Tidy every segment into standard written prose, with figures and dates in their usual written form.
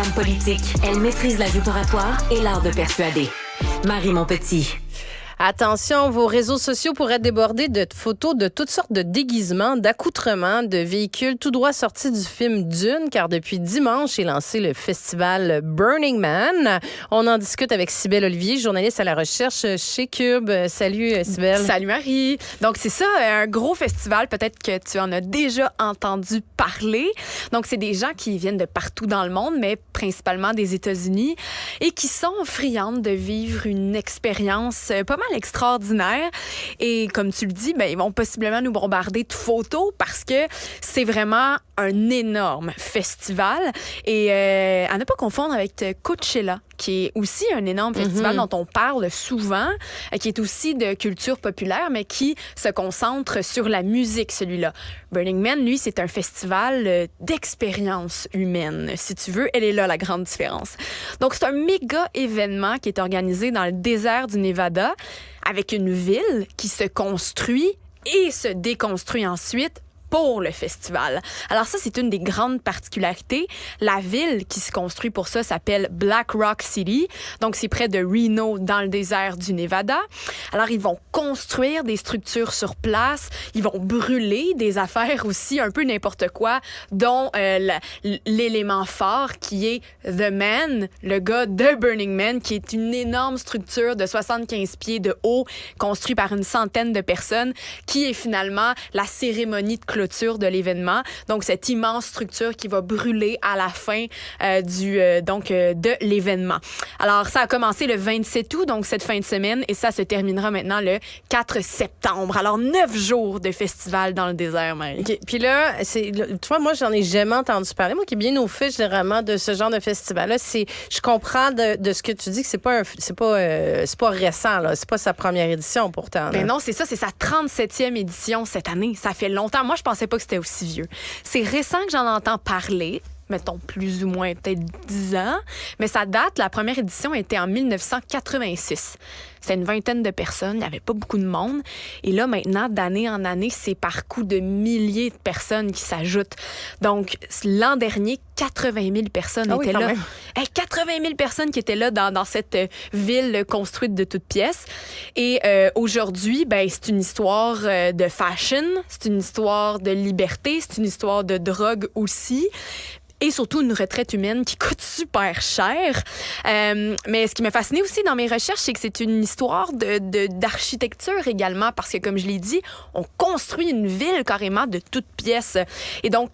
femme politique. Elle maîtrise la joute oratoire et l'art de persuader. Marie Montpetit. Attention, vos réseaux sociaux pourraient déborder de photos de toutes sortes de déguisements, d'accoutrements, de véhicules tout droit sortis du film Dune, car depuis dimanche est lancé le festival Burning Man. On en discute avec Cybèle Olivier, journaliste à la recherche chez Cube. Salut Cybèle. Salut Marie. Donc c'est ça, un gros festival, peut-être que tu en as déjà entendu parler. Donc c'est des gens qui viennent de partout dans le monde, mais principalement des États-Unis, et qui sont friandes de vivre une expérience pas mal extraordinaire. Et comme tu le dis, ben, ils vont possiblement nous bombarder de photos parce que c'est vraiment un énorme festival. Et à ne pas confondre avec Coachella, qui est aussi un énorme festival dont on parle souvent, qui est aussi de culture populaire, mais qui se concentre sur la musique, celui-là. Burning Man, lui, c'est un festival d'expérience humaine. Si tu veux, elle est là, la grande différence. Donc, c'est un méga événement qui est organisé dans le désert du Nevada, avec une ville qui se construit et se déconstruit ensuite pour le festival. Alors ça, c'est une des grandes particularités. La ville qui se construit pour ça s'appelle Black Rock City. Donc, c'est près de Reno, dans le désert du Nevada. Alors, ils vont construire des structures sur place. Ils vont brûler des affaires aussi, un peu n'importe quoi, dont l'élément fort qui est The Man, le gars de Burning Man, qui est une énorme structure de 75 pieds de haut, construite par une centaine de personnes, qui est finalement la cérémonie de clôture de l'événement. Donc, cette immense structure qui va brûler à la fin de l'événement. Alors, ça a commencé le 27 août, donc cette fin de semaine, et ça se terminera maintenant le 4 septembre. Alors, 9 jours de festival dans le désert, Marie. Okay. Puis là, tu vois, moi, j'en ai jamais entendu parler. Moi qui est bien au fait, généralement, de ce genre de festival-là, je comprends de ce que tu dis que c'est pas récent, là. C'est pas sa première édition, pourtant. Ben non, c'est ça, c'est sa 37e édition cette année. Ça fait longtemps. Moi, je pensais pas que c'était aussi vieux. C'est récent que j'en entends parler, mettons plus ou moins peut-être 10 ans, mais ça date, la première édition était en 1986. C'était une vingtaine de personnes, il n'y avait pas beaucoup de monde. Et là, maintenant, d'année en année, c'est par coup de milliers de personnes qui s'ajoutent. Donc, l'an dernier, 80 000 personnes étaient là. 80 000 personnes qui étaient là dans cette ville construite de toutes pièces. Et aujourd'hui, ben, c'est une histoire de fashion, c'est une histoire de liberté, c'est une histoire de drogue aussi. Et surtout une retraite humaine qui coûte super cher. Mais ce qui m'a fasciné aussi dans mes recherches, c'est que c'est une histoire d'architecture également, parce que, comme je l'ai dit, on construit une ville carrément de toutes pièces. Et donc,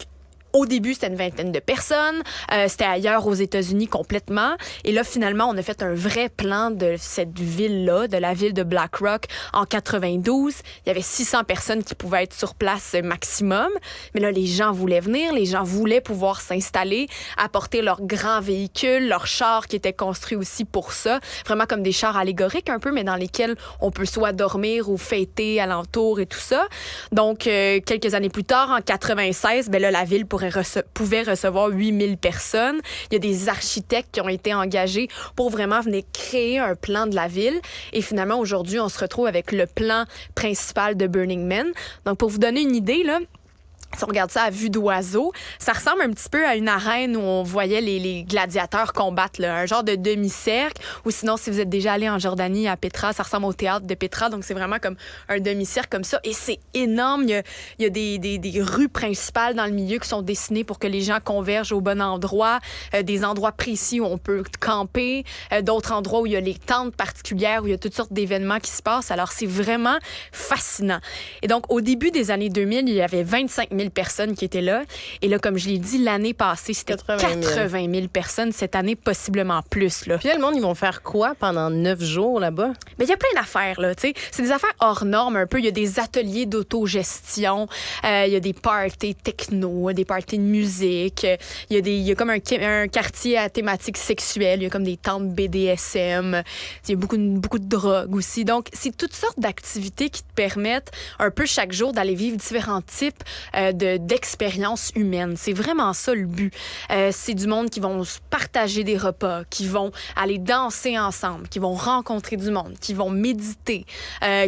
au début, c'était une vingtaine de personnes. C'était ailleurs aux États-Unis complètement. Et là, finalement, on a fait un vrai plan de cette ville-là, de la ville de Black Rock, en 92. Il y avait 600 personnes qui pouvaient être sur place maximum. Mais là, les gens voulaient venir. Les gens voulaient pouvoir s'installer, apporter leurs grands véhicules, leurs chars qui étaient construits aussi pour ça. Vraiment comme des chars allégoriques un peu, mais dans lesquels on peut soit dormir ou fêter alentour et tout ça. Donc, quelques années plus tard, en 96, ben là, la ville pouvait recevoir 8000 personnes. Il y a des architectes qui ont été engagés pour vraiment venir créer un plan de la ville. Et finalement, aujourd'hui, on se retrouve avec le plan principal de Burning Man. Donc, pour vous donner une idée, là, si on regarde ça à vue d'oiseau, ça ressemble un petit peu à une arène où on voyait les gladiateurs combattre, là, un genre de demi-cercle. Ou sinon, si vous êtes déjà allé en Jordanie, à Petra, ça ressemble au théâtre de Petra. Donc, c'est vraiment comme un demi-cercle comme ça. Et c'est énorme. Il y a des rues principales dans le milieu qui sont dessinées pour que les gens convergent au bon endroit. Des endroits précis où on peut camper. D'autres endroits où il y a les tentes particulières, où il y a toutes sortes d'événements qui se passent. Alors, c'est vraiment fascinant. Et donc, au début des années 2000, il y avait 25 000 personnes qui étaient là. Et là, comme je l'ai dit, l'année passée, c'était 80 000 personnes. Cette année, possiblement plus. Là. Puis là, le monde, ils vont faire quoi pendant 9 jours là-bas? Mais il y a plein d'affaires, là. T'sais. C'est des affaires hors normes un peu. Il y a des ateliers d'autogestion. Il y a des parties techno, des parties de musique. Il y a comme un quartier à thématique sexuelle. Il y a comme des tentes BDSM. Il y a beaucoup de drogue aussi. Donc, c'est toutes sortes d'activités qui te permettent un peu chaque jour d'aller vivre différents types d'expériences humaines. C'est vraiment ça le but. C'est du monde qui vont partager des repas, qui vont aller danser ensemble, qui vont rencontrer du monde, qui vont méditer,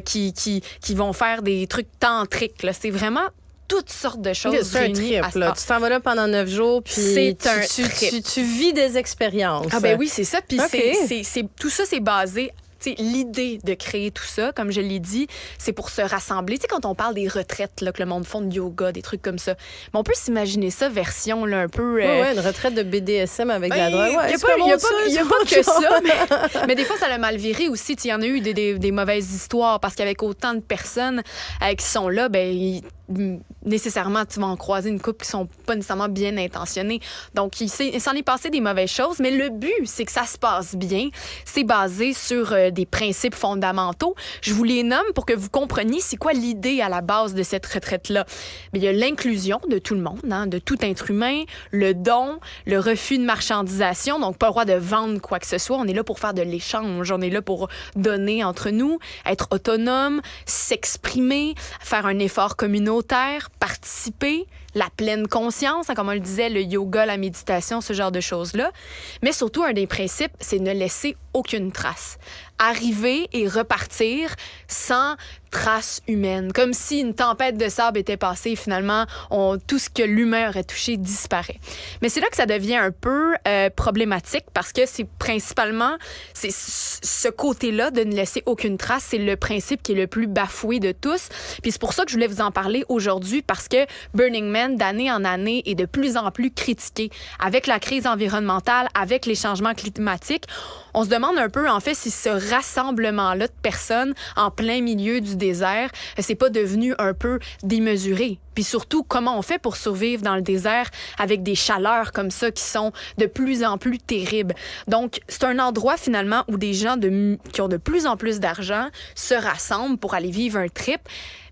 qui vont faire des trucs tantriques. Là. C'est vraiment toutes sortes de choses c'est un réunies. trip, là. Tu t'en vas là pendant 9 jours, puis tu vis des expériences. Ah ben oui, c'est ça. Puis Okay. tout ça, c'est basé... L'idée de créer tout ça, comme je l'ai dit, c'est pour se rassembler. Quand on parle des retraites, là, que le monde font de yoga, des trucs comme ça, mais on peut s'imaginer ça version là, un peu... Ouais, une retraite de BDSM avec de la drogue. Il n'y a pas que ça, mais des fois, ça l'a mal viré aussi. Il y en a eu des mauvaises histoires parce qu'avec autant de personnes qui sont là, nécessairement, tu vas en croiser une couple qui sont pas nécessairement bien intentionnées. Donc, il s'en est passé des mauvaises choses, mais le but, c'est que ça se passe bien. C'est basé sur des principes fondamentaux. Je vous les nomme pour que vous compreniez c'est quoi l'idée à la base de cette retraite-là. Mais il y a l'inclusion de tout le monde, de tout être humain, le don, le refus de marchandisation, donc pas le droit de vendre quoi que ce soit. On est là pour faire de l'échange, on est là pour donner entre nous, être autonome, s'exprimer, faire un effort communautaire, participer, la pleine conscience, comme on le disait, le yoga, la méditation, ce genre de choses-là. Mais surtout, un des principes, c'est ne laisser aucune trace. Arriver et repartir sans trace humaine. Comme si une tempête de sable était passée et finalement, tout ce que l'humain aurait touché disparaît. Mais c'est là que ça devient un peu problématique parce que c'est principalement ce côté-là de ne laisser aucune trace. C'est le principe qui est le plus bafoué de tous. Puis c'est pour ça que je voulais vous en parler aujourd'hui parce que Burning Man, d'année en année, est de plus en plus critiqué. Avec la crise environnementale, avec les changements climatiques, on se demande un peu, en fait, si ce rassemblement-là de personnes en plein milieu du désert, c'est pas devenu un peu démesuré. Puis surtout, comment on fait pour survivre dans le désert avec des chaleurs comme ça qui sont de plus en plus terribles. Donc, c'est un endroit finalement où des gens qui ont de plus en plus d'argent se rassemblent pour aller vivre un trip.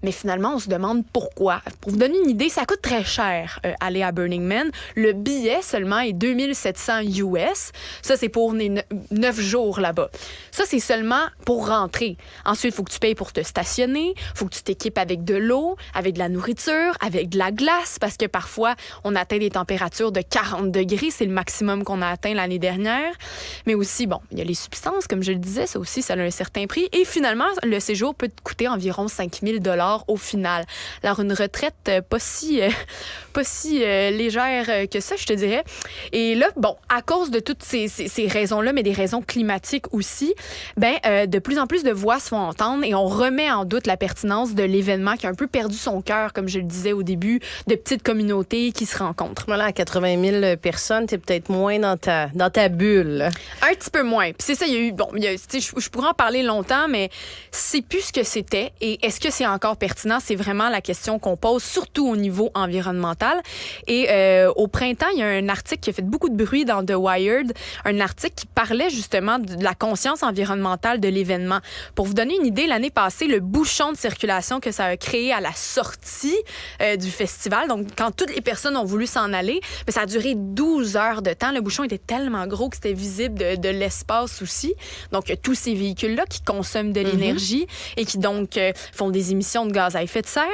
Mais finalement, on se demande pourquoi. Pour vous donner une idée, ça coûte très cher aller à Burning Man. Le billet seulement est 2700 US. Ça, c'est pour 9 jours là-bas. Ça, c'est seulement pour rentrer. Ensuite, il faut que tu payes pour te stationner. Il faut que tu t'équipes avec de l'eau, avec de la nourriture, avec de la glace, parce que parfois, on atteint des températures de 40 degrés. C'est le maximum qu'on a atteint l'année dernière. Mais aussi, il y a les substances, comme je le disais, ça aussi, ça a un certain prix. Et finalement, le séjour peut te coûter environ 5 000 $ au final. Alors, une retraite pas si légère que ça, je te dirais. Et là, à cause de toutes ces raisons-là, mais des raisons climatiques aussi, de plus en plus de voix se font entendre et on remet en doute la pertinence de l'événement qui a un peu perdu son cœur, comme je le disais au début, de petites communautés qui se rencontrent. Voilà, à 80 000 personnes, t'es peut-être moins dans ta bulle. Un petit peu moins. Puis c'est ça, il y a eu... je pourrais en parler longtemps, mais c'est plus ce que c'était. Et est-ce que c'est encore pertinent? C'est vraiment la question qu'on pose, surtout au niveau environnemental. Et au printemps, il y a un article qui a fait beaucoup de bruit dans The Wired, un article qui parlait justement de la conscience environnementale de l'événement. Pour vous donner une idée, l'année passée, le bouchon de circulation que ça a créé à la sortie du festival, donc quand toutes les personnes ont voulu s'en aller, ça a duré 12 heures de temps. Le bouchon était tellement gros que c'était visible de l'espace aussi. Donc, tous ces véhicules-là qui consomment de l'énergie et qui donc font des émissions de gaz à effet de serre.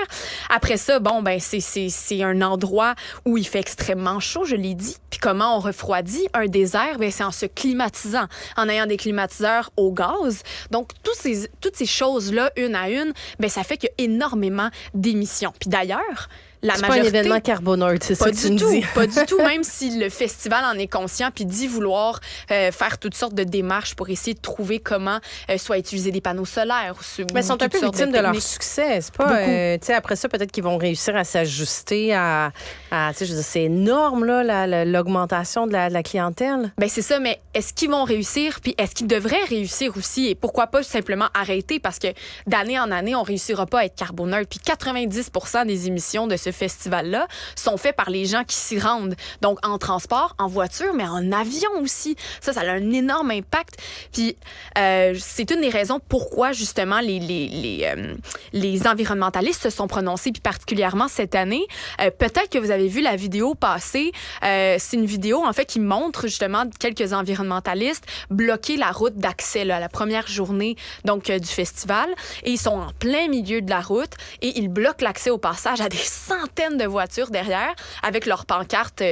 Après ça, c'est un endroit où il fait extrêmement chaud, je l'ai dit. Puis comment on refroidit un désert? C'est en se climatisant, en ayant des climatiseurs au gaz. Donc, toutes ces choses-là, une à une, ça fait qu'il y a énormément d'émissions. Puis d'ailleurs, c'est pas un événement carboneutre, c'est ça que tu me dis. Pas du tout, même si le festival en est conscient puis dit vouloir faire toutes sortes de démarches pour essayer de trouver comment soit utiliser des panneaux solaires. Mais ils sont un peu victimes de leur succès. C'est pas, après ça, peut-être qu'ils vont réussir à s'ajuster à je veux dire, c'est énorme, là, l'augmentation de la clientèle. C'est ça, mais est-ce qu'ils vont réussir? Puis est-ce qu'ils devraient réussir aussi? Et pourquoi pas simplement arrêter? Parce que d'année en année, on réussira pas à être carboneutre. Puis 90% des émissions de ce festival-là sont faits par les gens qui s'y rendent. Donc, en transport, en voiture, mais en avion aussi. Ça a un énorme impact. Puis, c'est une des raisons pourquoi, justement, les environnementalistes se sont prononcés, puis particulièrement cette année. Peut-être que vous avez vu la vidéo passer. C'est une vidéo, en fait, qui montre, justement, quelques environnementalistes bloquer la route d'accès là, à la première journée donc, du festival. Et ils sont en plein milieu de la route et ils bloquent l'accès au passage à des centaines de voitures derrière avec leurs pancartes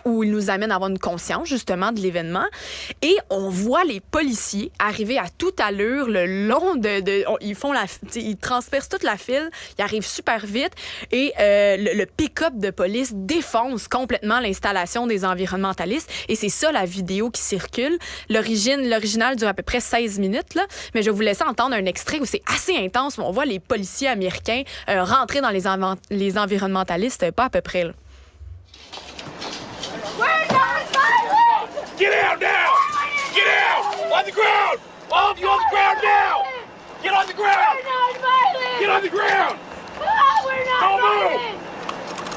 où il nous amène à avoir une conscience, justement, de l'événement. Et on voit les policiers arriver à toute allure le long ils transpercent toute la file, ils arrivent super vite et le pick-up de police défonce complètement l'installation des environnementalistes. Et c'est ça, la vidéo qui circule. L'original dure à peu près 16 minutes, là, mais je vais vous laisser entendre un extrait où c'est assez intense, où on voit les policiers américains rentrer dans les environnementalistes, pas à peu près. Là. Get out now! Get out! On the ground! All of you on the ground now! Get on the ground! We're not violent! Get on the ground! Oh, we're not Don't move! violent!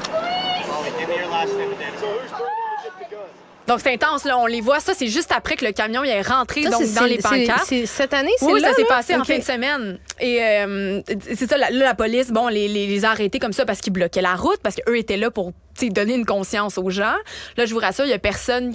Please! Give me your last name and date of birth. Who's threatening to get the gun? Donc, c'est intense, là. On les voit. Ça, c'est juste après que le camion il est rentré Ça, donc, dans les pancartes. C'est cette année, c'est Oui, là, ça s'est là? passé en OK. fin de semaine. Et c'est ça, la police, bon, les a arrêtés comme ça parce qu'ils bloquaient la route, parce qu'eux étaient là pour donner une conscience aux gens. Là, je vous rassure, il y a personne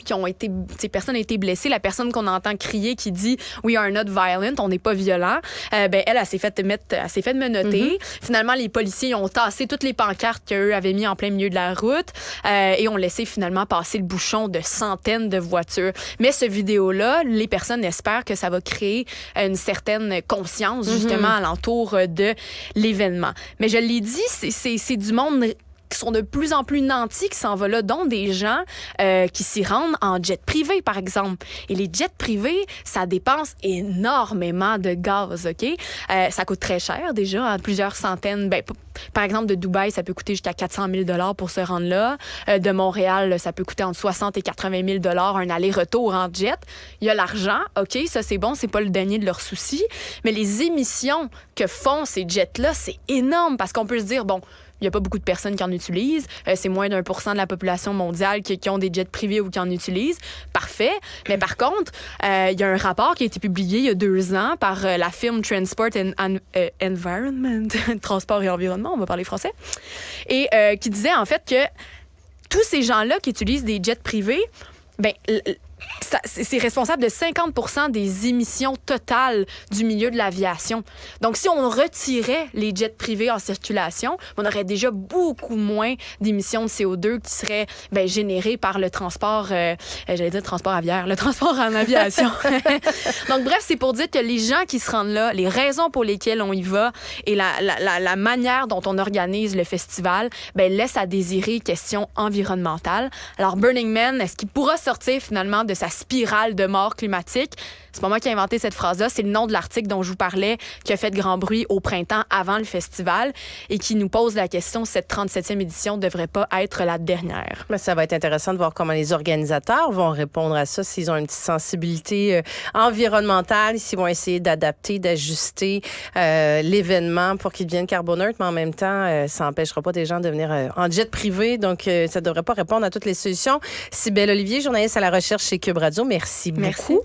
personne n'a été blessée. La personne qu'on entend crier qui dit « We are not violent », on n'est pas violent, elle s'est fait menotter. Finalement, les policiers ont tassé toutes les pancartes qu'eux avaient mis en plein milieu de la route et ont laissé finalement passer le bouchon de centaines de voitures. Mais ce vidéo-là, les personnes espèrent que ça va créer une certaine conscience, justement, alentour de l'événement. Mais je l'ai dit, c'est du monde qui sont de plus en plus nantis qui s'en vont là, dont des gens qui s'y rendent en jet privé, par exemple. Et les jets privés, ça dépense énormément de gaz, OK? Ça coûte très cher, déjà, à plusieurs centaines. Par exemple, de Dubaï, ça peut coûter jusqu'à 400 000 pour se rendre là. De Montréal, ça peut coûter entre 60 et 80 000 un aller-retour en jet. Il y a l'argent, OK, ça c'est bon, c'est pas le dernier de leurs soucis. Mais les émissions que font ces jets-là, c'est énorme parce qu'on peut se dire, bon, il n'y a pas beaucoup de personnes qui en utilisent. C'est moins d'1% de la population mondiale qui ont des jets privés ou qui en utilisent. Parfait. Mais par contre, il y a un rapport qui a été publié il y a 2 ans par la firme Transport and Environment, Transport et Environnement, on va parler français, et qui disait en fait que tous ces gens-là qui utilisent des jets privés, c'est responsable de 50% des émissions totales du milieu de l'aviation. Donc, si on retirait les jets privés en circulation, on aurait déjà beaucoup moins d'émissions de CO2 qui seraient générées par le transport, j'allais dire transport aviaire, le transport en aviation. Donc, bref, c'est pour dire que les gens qui se rendent là, les raisons pour lesquelles on y va et la manière dont on organise le festival, laisse à désirer question environnementale. Alors, Burning Man, est-ce qu'il pourra sortir finalement de sa spirale de mort climatique? C'est pas moi qui ai inventé cette phrase-là, c'est le nom de l'article dont je vous parlais qui a fait grand bruit au printemps avant le festival et qui nous pose la question si cette 37e édition ne devrait pas être la dernière. Mais ça va être intéressant de voir comment les organisateurs vont répondre à ça, s'ils ont une petite sensibilité environnementale, s'ils vont essayer d'adapter, d'ajuster l'événement pour qu'il devienne carboneutre, mais en même temps, ça n'empêchera pas des gens de venir en jet privé, donc ça ne devrait pas répondre à toutes les solutions. Cybèle Olivier, journaliste à la recherche chez Cube Radio, merci beaucoup.